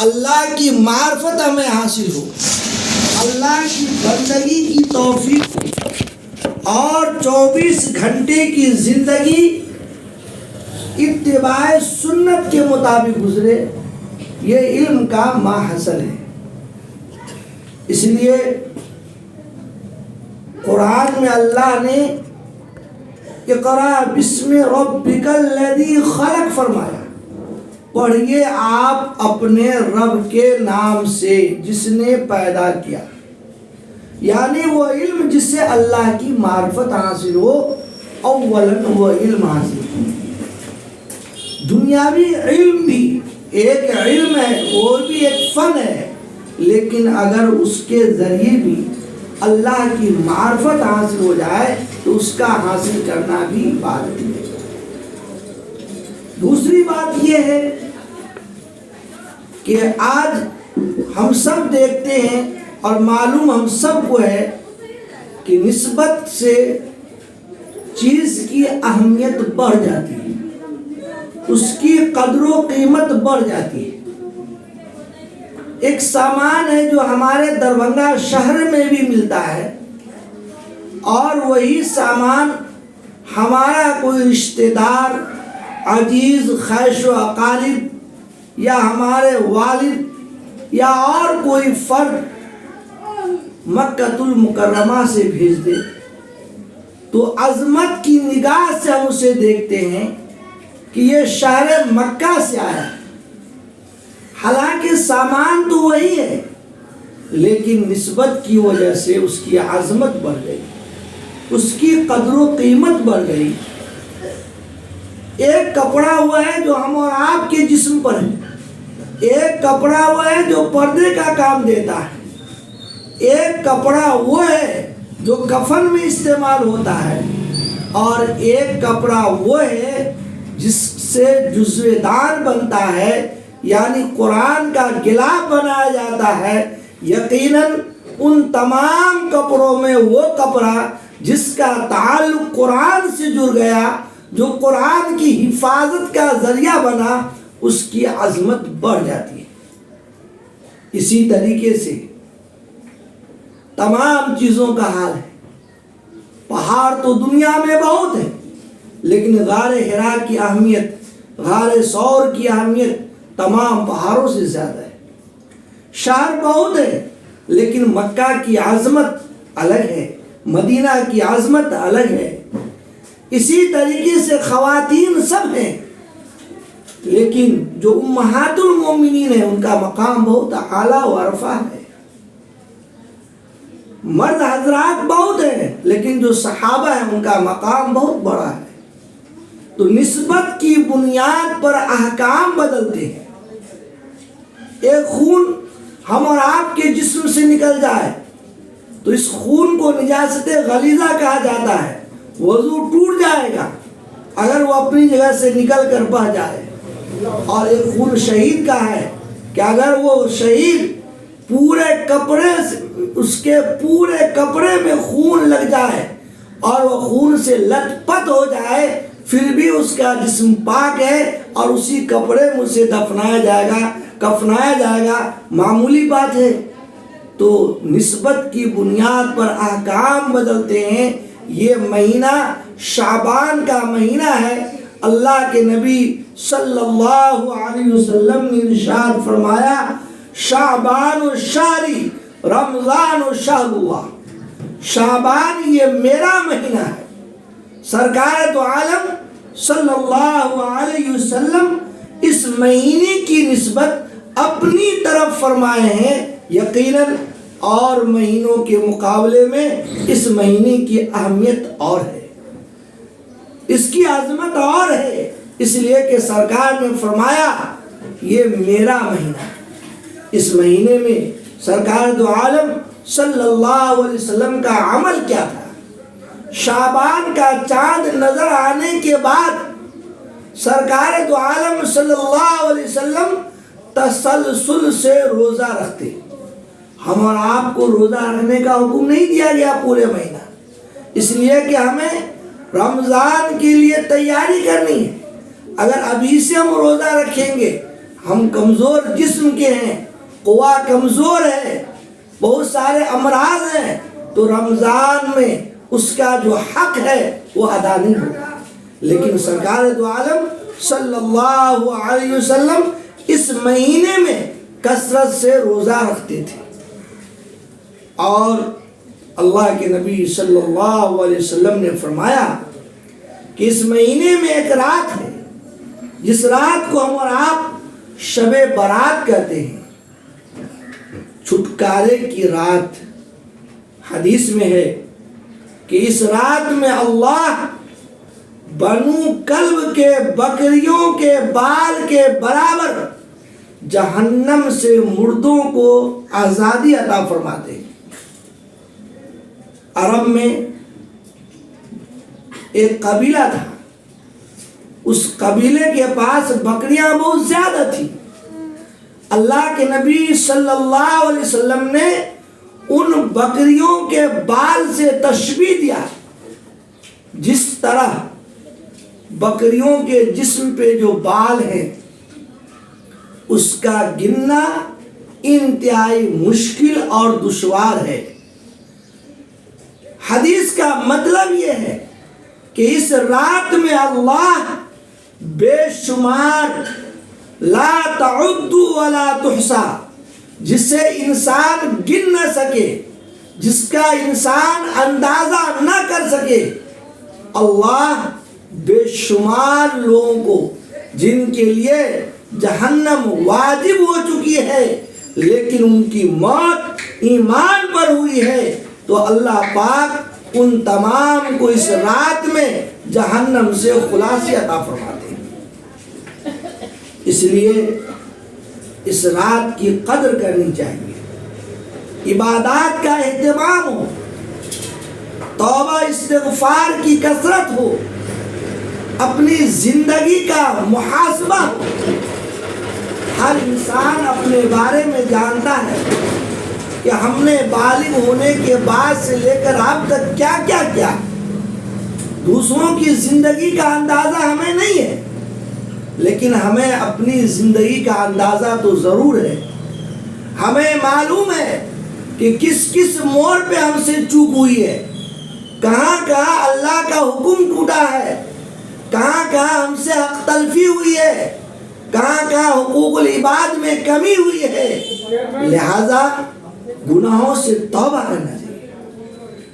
اللہ کی معرفت ہمیں حاصل ہو، اللہ کی بندگی کی توفیق اور 24 گھنٹے کی زندگی اتباع سنت کے مطابق گزرے، یہ علم کا ماحصل ہے۔ اس لیے قرآن میں اللہ نے اقرأ بسم ربک الذی خلق فرمایا، پڑھیے آپ اپنے رب کے نام سے جس نے پیدا کیا، یعنی وہ علم جس سے اللہ کی معرفت حاصل ہو، اولاً وہ علم حاصل ہو۔ دنیاوی علم بھی ایک علم ہے، وہ بھی ایک فن ہے، لیکن اگر اس کے ذریعے بھی اللہ کی معرفت حاصل ہو جائے تو اس کا حاصل کرنا بھی عبادت ہے۔ دوسری بات یہ ہے کہ آج ہم سب دیکھتے ہیں اور معلوم ہم سب کو ہے کہ نسبت سے چیز کی اہمیت بڑھ جاتی ہے، اس کی قدر و قیمت بڑھ جاتی ہے۔ ایک سامان ہے جو ہمارے دربھنگہ شہر میں بھی ملتا ہے، اور وہی سامان ہمارا کوئی رشتہ دار، عزیز، خیش و اقارب یا ہمارے والد یا اور کوئی فرد مکہ المکرمہ سے بھیج دے تو عظمت کی نگاہ سے ہم اسے دیکھتے ہیں کہ یہ شہر مکہ سے آیا ہے، حالانکہ سامان تو وہی ہے، لیکن نسبت کی وجہ سے اس کی عظمت بڑھ گئی، اس کی قدر و قیمت بڑھ گئی۔ ایک کپڑا وہ ہے جو ہم اور آپ کے جسم پر ہے، ایک کپڑا وہ ہے جو پردے کا کام دیتا ہے، ایک کپڑا وہ ہے جو کفن میں استعمال ہوتا ہے، اور ایک کپڑا وہ ہے جس سے جزو دان بنتا ہے، یعنی قرآن کا غلاف بنایا جاتا ہے۔ یقیناً ان تمام کپڑوں میں وہ کپڑا جس کا تعلق قرآن سے جڑ گیا، جو قرآن کی حفاظت کا ذریعہ بنا، اس کی عظمت بڑھ جاتی ہے۔ اسی طریقے سے تمام چیزوں کا حال ہے۔ پہاڑ تو دنیا میں بہت ہے، لیکن غار حرا کی اہمیت، غار ثور کی اہمیت تمام پہاڑوں سے زیادہ ہے۔ شہر بہت ہے، لیکن مکہ کی عظمت الگ ہے، مدینہ کی عظمت الگ ہے۔ اسی طریقے سے خواتین سب ہیں، لیکن جو امہات المومنین ہیں ان کا مقام بہت اعلیٰ و عرفہ ہے۔ مرد حضرات بہت ہیں، لیکن جو صحابہ ہیں ان کا مقام بہت بڑا ہے۔ تو نسبت کی بنیاد پر احکام بدلتے ہیں۔ ایک خون ہم اور آپ کے جسم سے نکل جائے تو اس خون کو نجاست غلیظہ کہا جاتا ہے، وضو ٹوٹ جائے گا اگر وہ اپنی جگہ سے نکل کر بہہ جائے۔ اور ایک خون شہید کا ہے کہ اگر وہ شہید پورے کپڑے سے، اس کے پورے کپڑے میں خون لگ جائے اور وہ خون سے لت پت ہو جائے، پھر بھی اس کا جسم پاک ہے اور اسی کپڑے میں اسے دفنایا جائے گا، کفنایا جائے گا، معمولی بات ہے۔ تو نسبت کی بنیاد پر احکام بدلتے ہیں۔ یہ مہینہ شعبان کا مہینہ ہے۔ اللہ کے نبی صلی اللہ علیہ وسلم نے ارشاد فرمایا، شعبان الشہری رمضان الشہر اللہ، شعبان یہ میرا مہینہ ہے۔ سرکار دو عالم صلی اللہ علیہ وسلم اس مہینے کی نسبت اپنی طرف فرمائے ہیں۔ یقیناً اور مہینوں کے مقابلے میں اس مہینے کی اہمیت اور ہے، اس کی عظمت اور ہے، اس لیے کہ سرکار نے فرمایا یہ میرا مہینہ ہے۔ اس مہینے میں سرکار دو عالم صلی اللہ علیہ وسلم کا عمل کیا تھا؟ شعبان کا چاند نظر آنے کے بعد سرکار دو عالم صلی اللہ علیہ وسلم تسلسل سے روزہ رکھتے۔ ہم اور آپ کو روزہ رکھنے کا حکم نہیں دیا گیا پورے مہینہ، اس لیے کہ ہمیں رمضان کے لیے تیاری کرنی ہے۔ اگر ابھی سے ہم روزہ رکھیں گے، ہم کمزور جسم کے ہیں، قوا کمزور ہے، بہت سارے امراض ہیں، تو رمضان میں اس کا جو حق ہے وہ ادا نہیں ہوگا۔ لیکن سرکار دو عالم صلی اللہ علیہ وسلم اس مہینے میں کثرت سے روزہ رکھتے تھے، اور اللہ کے نبی صلی اللہ علیہ وسلم نے فرمایا کہ اس مہینے میں ایک رات ہے جس رات کو ہم اور آپ شب برات کہتے ہیں، چھٹکارے کی رات۔ حدیث میں ہے کہ اس رات میں اللہ بنو کلب کے بکریوں کے بال کے برابر جہنم سے مردوں کو آزادی عطا فرماتے ہیں۔ عرب میں ایک قبیلہ تھا، اس قبیلے کے پاس بکریاں بہت زیادہ تھیں۔ اللہ کے نبی صلی اللہ علیہ وسلم نے ان بکریوں کے بال سے تشبیہ دیا، جس طرح بکریوں کے جسم پہ جو بال ہیں اس کا گننا انتہائی مشکل اور دشوار ہے۔ حدیث کا مطلب یہ ہے کہ اس رات میں اللہ بے شمار لا تعد ولا تحصى، جسے انسان گن نہ سکے، جس کا انسان اندازہ نہ کر سکے، اللہ بے شمار لوگوں کو جن کے لیے جہنم واجب ہو چکی ہے لیکن ان کی موت ایمان پر ہوئی ہے، تو اللہ پاک ان تمام کو اس رات میں جہنم سے خلاصی عطا فرماتے ہیں۔ اس لیے اس رات کی قدر کرنی چاہیے، عبادات کا اہتمام ہو، توبہ استغفار کی کثرت ہو، اپنی زندگی کا محاسبہ ہو۔ ہر انسان اپنے بارے میں جانتا ہے کہ ہم نے بالغ ہونے کے بعد سے لے کر اب تک کیا کیا کیا۔ دوسروں کی زندگی کا اندازہ ہمیں نہیں ہے، لیکن ہمیں اپنی زندگی کا اندازہ تو ضرور ہے۔ ہمیں معلوم ہے کہ کس کس موڑ پہ ہم سے چوک ہوئی ہے، کہاں کہاں اللہ کا حکم ٹوٹا ہے، کہاں کہاں ہم سے حق تلفی ہوئی ہے، کہاں کہاں حقوق العباد میں کمی ہوئی ہے۔ لہذا گناہوں سے توبہ کرنا چاہیے،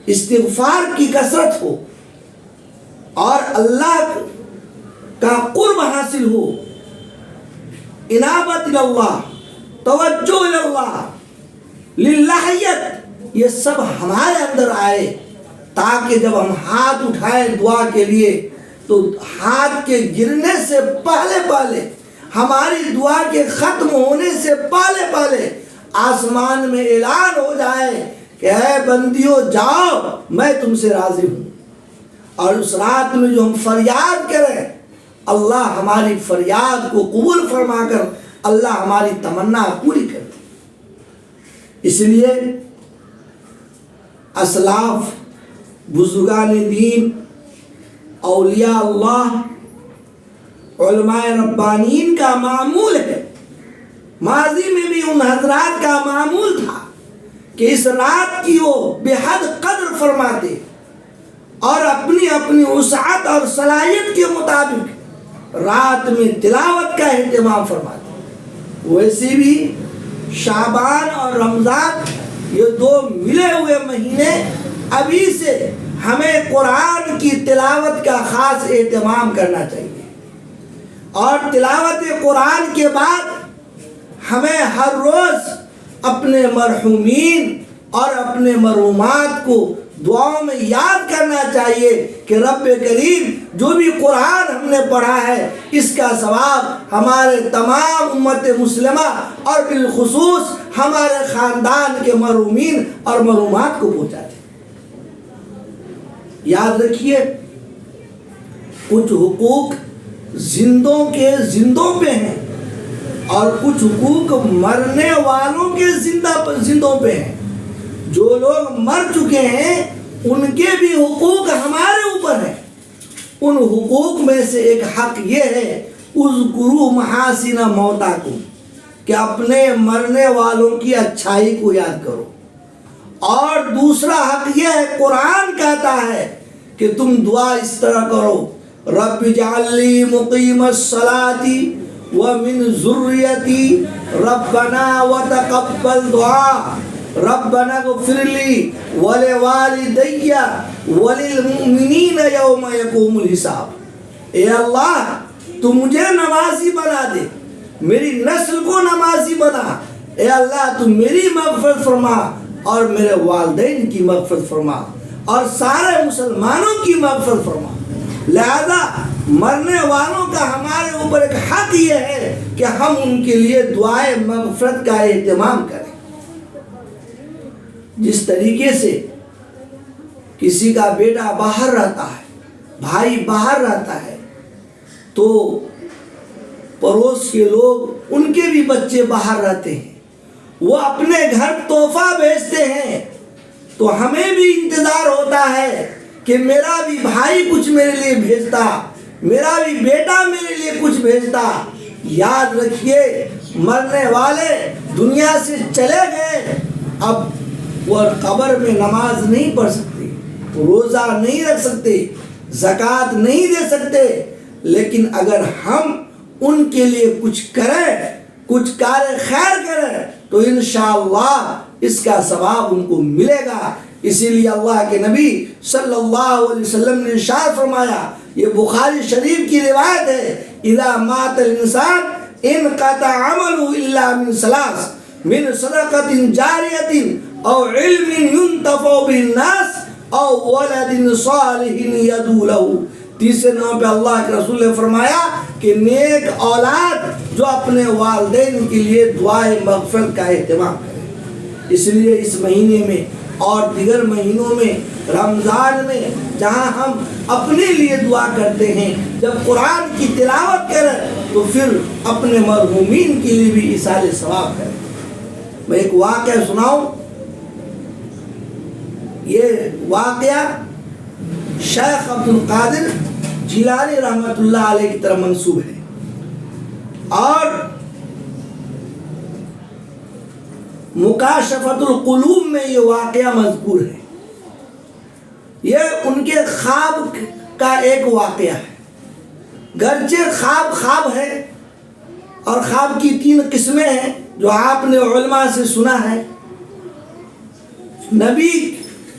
استغفار کی کثرت ہو اور اللہ کا قرب حاصل ہو، انابت اللہ، توجہ اللہ، للہیت، یہ سب ہمارے اندر آئے، تاکہ جب ہم ہاتھ اٹھائیں دعا کے لیے تو ہاتھ کے گرنے سے پہلے ہماری دعا کے ختم ہونے سے پہلے آسمان میں اعلان ہو جائے کہ اے بندیوں جاؤ، میں تم سے راضی ہوں۔ اور اس رات میں جو ہم فریاد کریں، اللہ ہماری فریاد کو قبول فرما کر اللہ ہماری تمنا پوری کر دے۔ اس لیے اسلاف، بزرگان دین، اولیاء اللہ، علماء ربانین کا معمول ہے، ماضی میں بھی ان حضرات کا معمول تھا کہ اس رات کی وہ بے حد قدر فرماتے اور اپنی اپنی وسعت اور صلاحیت کے مطابق رات میں تلاوت کا اہتمام فرماتے۔ ویسے بھی شعبان اور رمضان یہ دو ملے ہوئے مہینے، ابھی سے ہمیں قرآن کی تلاوت کا خاص اہتمام کرنا چاہیے، اور تلاوت قرآن کے بعد ہمیں ہر روز اپنے مرحومین اور اپنے مرحومات کو دعاؤں میں یاد کرنا چاہیے کہ رب کریم جو بھی قرآن ہم نے پڑھا ہے اس کا ثواب ہمارے تمام امت مسلمہ اور بالخصوص ہمارے خاندان کے مرحومین اور مرحومات کو پہنچا دے۔ یاد رکھیے، کچھ حقوق زندوں پہ ہیں اور کچھ حقوق مرنے والوں کے زندوں پہ ہیں۔ جو لوگ مر چکے ہیں ان کے بھی حقوق ہمارے اوپر ہیں۔ ان حقوق میں سے ایک حق یہ ہے اذکروا محاسن موتاکم، کہ اپنے مرنے والوں کی اچھائی کو یاد کرو۔ اور دوسرا حق یہ ہے، قرآن کہتا ہے کہ تم دعا اس طرح کرو، رب اجعل لی مقیم الصلاۃ ومن ذریتی ربنا وتقبل دعا ربنا اغفر لی ولوالدی وللمؤمنین یوم یقوم الحساب۔ اے اللہ تو مجھے نمازی بنا دے، میری نسل کو نمازی بنا۔ اے اللہ تو میری مغفرت فرما اور میرے والدین کی مغفرت فرما اور سارے مسلمانوں کی مغفرت فرما۔ لہذا مرنے والوں کا ہمارے اوپر ایک حق یہ ہے کہ ہم ان کے لیے دعائے مغفرت کا اہتمام کریں۔ جس طریقے سے کسی کا بیٹا باہر رہتا ہے، بھائی باہر رہتا ہے، تو پڑوس کے لوگ ان کے بھی بچے باہر رہتے ہیں، وہ اپنے گھر تحفہ بھیجتے ہیں، تو ہمیں بھی انتظار ہوتا ہے کہ میرا بھی بھائی کچھ میرے لیے بھیجتا، میرا بھی بیٹا میرے لیے کچھ بھیجتا۔ یاد رکھیے مرنے والے دنیا سے چلے گئے، اب وہ قبر میں نماز نہیں پڑھ سکتے، روزہ نہیں رکھ سکتے، زکوٰۃ نہیں دے سکتے، لیکن اگر ہم ان کے لیے کچھ کریں، کچھ کار خیر کریں تو انشاءاللہ اس کا ثواب ان کو ملے گا۔ اسی لیے اللہ کے نبی صلی اللہ علیہ وسلم نے ارشاد فرمایا، یہ بخاری شریف کی روایت ہے، اذا مات الانسان انقطع عمله الا من ثلاث، من صدقۃ جاریۃ او علم ينتفع به الناس او ولد صالح يدعو له۔ تیسرے نمبر پہ اللہ کے رسول نے فرمایا کہ نیک اولاد جو اپنے والدین کے لیے دعائے مغفرت کا اہتمام کرے۔ اس لیے اس مہینے میں اور دیگر مہینوں میں، رمضان میں، جہاں ہم اپنے لیے دعا کرتے ہیں، جب قرآن کی تلاوت کریں تو پھر اپنے مرحومین کے لیے بھی ایصال ثواب کریں۔ میں ایک واقعہ سناؤں۔ یہ واقعہ شیخ عبد القادر جیلانی رحمۃ اللہ علیہ کی طرف منسوب ہے، اور مکاشفۃ القلوب میں یہ واقعہ مذکور ہے۔ یہ ان کے خواب کا ایک واقعہ ہے، گرچہ خواب ہے، اور خواب کی 3 قسمیں ہیں جو آپ نے علماء سے سنا ہے۔ نبی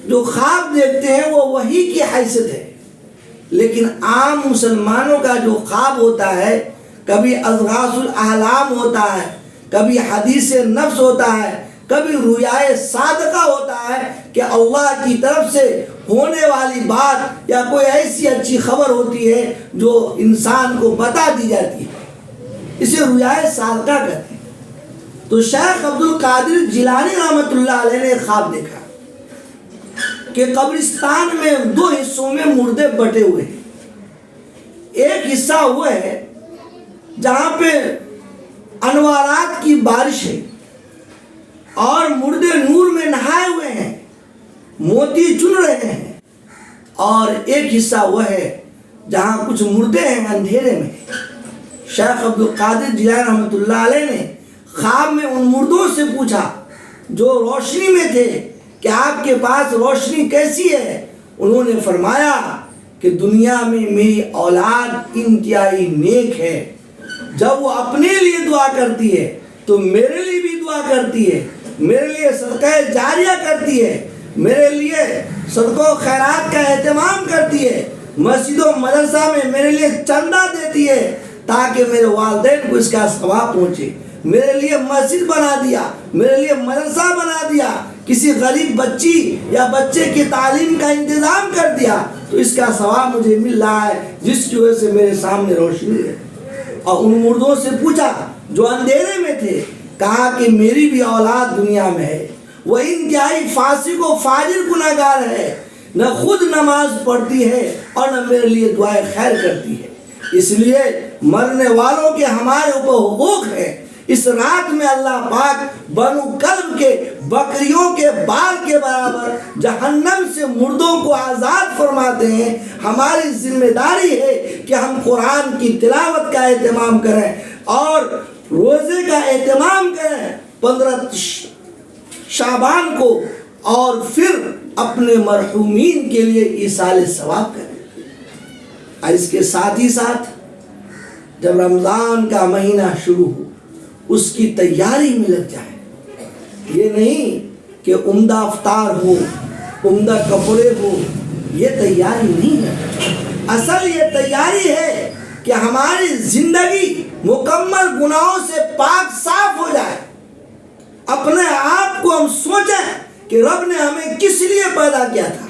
جو خواب دیکھتے ہیں وہ وحی کی حیثیت ہے، لیکن عام مسلمانوں کا جو خواب ہوتا ہے، کبھی اضغاث الاحلام ہوتا ہے، کبھی حدیث نفس ہوتا ہے، کبھی رؤیائے صادقہ ہوتا ہے کہ اللہ کی طرف سے ہونے والی بات یا کوئی ایسی اچھی خبر ہوتی ہے جو انسان کو بتا دی جاتی ہے، اسے رؤیائے صادقہ کہتے ہیں۔ تو شیخ عبد القادر جیلانی رحمۃ اللہ علیہ نے خواب دیکھا کہ قبرستان میں 2 حصوں میں مردے بٹے ہوئے ہیں۔ ایک حصہ وہ ہے جہاں پہ انوارات کی بارش ہے اور مردے نور میں نہائے ہوئے ہیں، موتی چن رہے ہیں، اور ایک حصہ وہ ہے جہاں کچھ مردے ہیں اندھیرے میں۔ شیخ عبد القادر جیلانی رحمۃ اللہ علیہ نے خواب میں ان مردوں سے پوچھا جو روشنی میں تھے کہ آپ کے پاس روشنی کیسی ہے؟ انہوں نے فرمایا کہ دنیا میں میری اولاد انتہائی نیک ہے، جب وہ اپنے لیے دعا کرتی ہے تو میرے لیے بھی دعا کرتی ہے، میرے لیے صدقہ جاریہ کرتی ہے، میرے لیے صدقہ و خیرات کا اہتمام کرتی ہے، مسجد و مدرسہ میں میرے لیے چندہ دیتی ہے تاکہ میرے والدین کو اس کا ثواب پہنچے، میرے لیے مسجد بنا دیا، میرے لیے مدرسہ بنا دیا، کسی غریب بچی یا بچے کی تعلیم کا انتظام کر دیا، تو اس کا ثواب مجھے مل رہا ہے، جس کی وجہ سے میرے سامنے روشنی ہے۔ اور ان مردوں سے پوچھا جو اندھیرے میں تھے، کہا کہ میری بھی اولاد دنیا میں ہے، وہ انتہائی فاسق و فاجر گناہگار ہے، نہ خود نماز پڑھتی ہے اور نہ میرے لیے دعائے خیر کرتی ہے۔ اس لیے مرنے والوں کے ہمارے اوپر حقوق ہے۔ اس رات میں اللہ پاک بنو کلب کے بکریوں کے بال کے برابر جہنم سے مردوں کو آزاد فرماتے ہیں۔ ہماری ذمہ داری ہے کہ ہم قرآن کی تلاوت کا اہتمام کریں اور روزے کا اہتمام کریں 15 شعبان کو، اور پھر اپنے مرحومین کے لیے ایصال ثواب کریں۔ اور اس کے ساتھ ہی ساتھ جب رمضان کا مہینہ شروع ہو اس کی تیاری میں لگ جائے۔ یہ نہیں کہ عمدہ افطار ہو، عمدہ کپڑے ہو، یہ تیاری نہیں ہے۔ اصل یہ تیاری ہے کہ ہماری زندگی مکمل گناہوں سے پاک صاف ہو جائے۔ اپنے آپ کو ہم سوچیں کہ رب نے ہمیں کس لیے پیدا کیا تھا،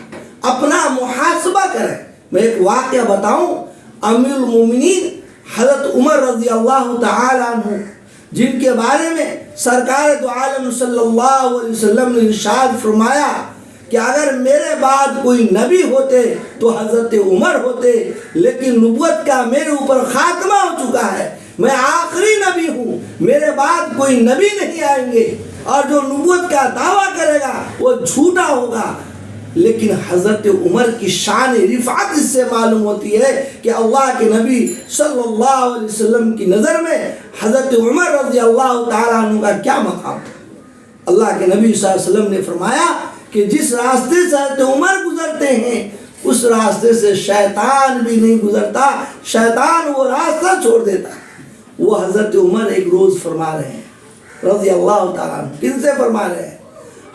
اپنا محاسبہ کریں۔ میں ایک واقعہ بتاؤں، امیر المومنین حضرت عمر رضی اللہ تعالی عنہ، جن کے بارے میں سرکار دو عالم صلی اللہ علیہ وسلم نے ارشاد فرمایا کہ اگر میرے بعد کوئی نبی ہوتے تو حضرت عمر ہوتے، لیکن نبوت کا میرے اوپر خاتمہ ہو چکا ہے، میں آخری نبی ہوں، میرے بعد کوئی نبی نہیں آئیں گے، اور جو نبوت کا دعویٰ کرے گا وہ جھوٹا ہوگا۔ لیکن حضرت عمر کی شان رفعت اس سے معلوم ہوتی ہے کہ اللہ کے نبی صلی اللہ علیہ وسلم کی نظر میں حضرت عمر رضی اللہ تعالیٰ عنہ کا کیا مقام تھا۔ اللہ کے نبی صلی اللہ علیہ وسلم نے فرمایا کہ جس راستے سے حضرت عمر گزرتے ہیں اس راستے سے شیطان بھی نہیں گزرتا، شیطان وہ راستہ چھوڑ دیتا ہے۔ وہ حضرت عمر ایک روز فرما رہے ہیں رضی اللہ تعالیٰ عنہ، کن سے فرما رہے ہیں؟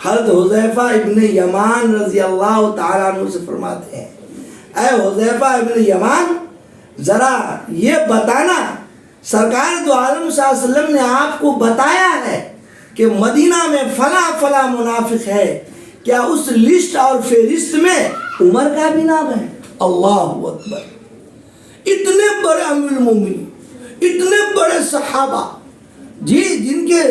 حضرت حذیفہ ابن یمان رضی اللہ تعالیٰ عنہ سے فرماتے ہیں، اے حذیفہ ابن یمان، ذرا یہ بتانا، سرکار دو عالم صلی اللہ علیہ وسلم نے آپ کو بتایا ہے کہ مدینہ میں فلاں فلاں منافق ہے، کیا اس لسٹ اور فہرست میں عمر کا بھی نام ہے؟ اللہ اکبر! اتنے بڑے امیر المومنین، اتنے بڑے صحابہ، جی جن کے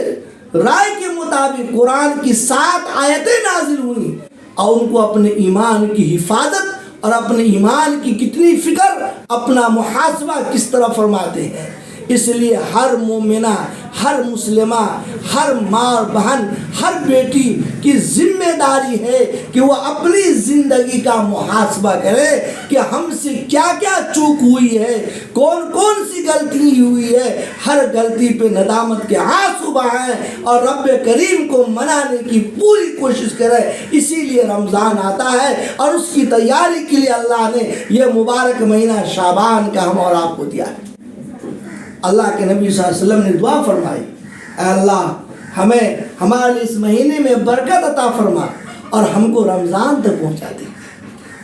رائے کے مطابق قرآن کی 7 آیتیں نازل ہوئی، اور ان کو اپنے ایمان کی حفاظت اور اپنے ایمان کی کتنی فکر، اپنا محاسبہ کس طرح فرماتے ہیں۔ اس لیے ہر مومنہ، ہر مسلمہ، ہر ماں بہن، ہر بیٹی کی ذمہ داری ہے کہ وہ اپنی زندگی کا محاسبہ کرے کہ ہم سے کیا کیا چوک ہوئی ہے، کون کون سی غلطی ہوئی ہے، ہر غلطی پہ ندامت کے آنسو بہائیں اور رب کریم کو منانے کی پوری کوشش کرے۔ اسی لیے رمضان آتا ہے اور اس کی تیاری کے لیے اللہ نے یہ مبارک مہینہ شعبان کا ہم اور آپ کو دیا ہے۔ اللہ کے نبی صلی اللہ علیہ وسلم نے دعا فرمائی، اے اللہ ہمیں ہمارے اس مہینے میں برکت عطا فرما اور ہم کو رمضان تک پہنچا دے۔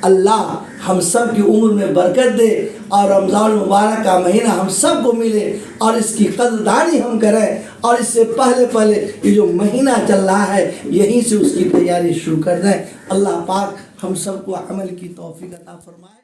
اللہ ہم سب کی عمر میں برکت دے اور رمضان مبارک کا مہینہ ہم سب کو ملے اور اس کی قدردانی ہم کریں، اور اس سے پہلے یہ جو مہینہ چل رہا ہے یہیں سے اس کی تیاری شروع کر دیں۔ اللہ پاک ہم سب کو عمل کی توفیق عطا فرمائے۔